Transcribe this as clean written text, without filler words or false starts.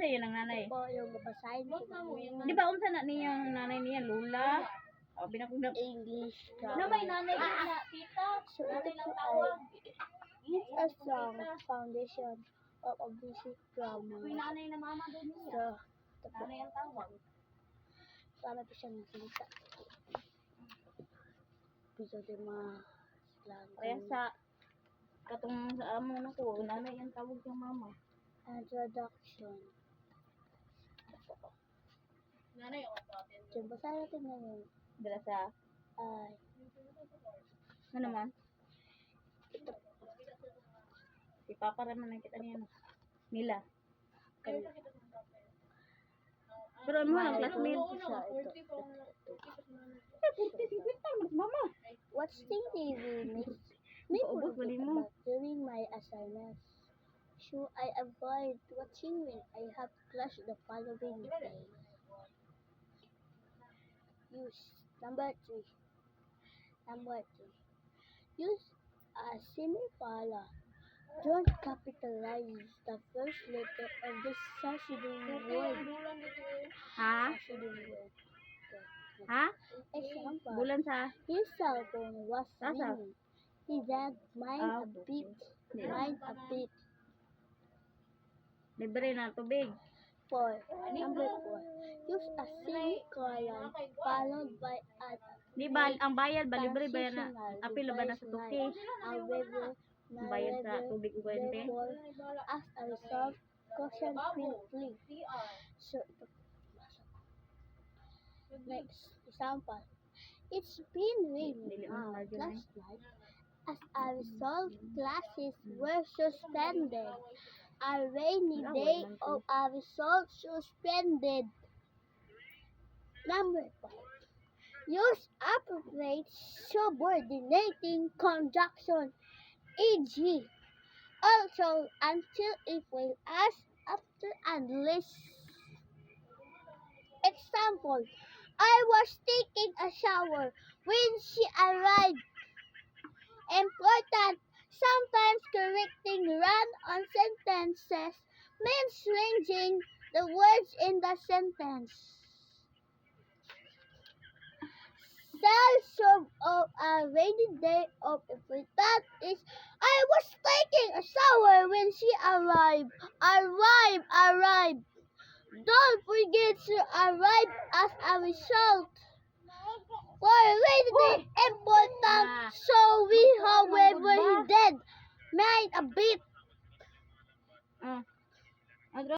sa'yo ng nanay? Po yung babasahin ko kanina. Di ba unsa na niya ang nanay niya? Lula? O, binakugnak. English Na may nanay na, tita. So ito po ay a strong foundation of a basic grammar. May nanay na mama doon niya. So, ito po. Nanay ang tawag. Sana po siyang salita. Bisa din mga slang. Kaya sa katong sa amo na ko, nanay ang tawag yung mama. Introduction. Nanay ako po atin. So, basahin natin ngayon. Dala sa, Ay, ano naman? ito. Si Papa naman ang kita niya. Nila. Pero ano ang classmate? Ito. Eh, 40-50 mas mama. Watching TV may Ubus bali mo. during my assignments. Should I avoid watching when I have class the following day? Use number 3. Use a semicolon. Don't capitalize the first letter of the succeeding word. Ha? Ha? Example. Bulan sa? His cell phone was Asa? ringing. He said, mind a bit. Mind a bit. Libre na tubig. 4. Number 4. Use a semicolon followed by a Di ba, ang bayad ba? Libre ba na? Apilo ba na sa tuki? However, Bayad sa tubig o kuwente? therefore, as a result, caution feel free. So, ito. Next, example. It's been raining last night. As a result, classes were suspended. A rainy day of a result suspended. Number 5. Use appropriate subordinating conjunction, e.g. also, until, if, when, as, after, unless. Example. I was taking a shower when she arrived. Important. Sometimes correcting run-on sentences means changing the words in the sentence. Self of a rainy day of important is I was taking a shower when she arrived. Arrived. Don't forget to arrive as a result. For a rainy day important, so we however he did made a bit.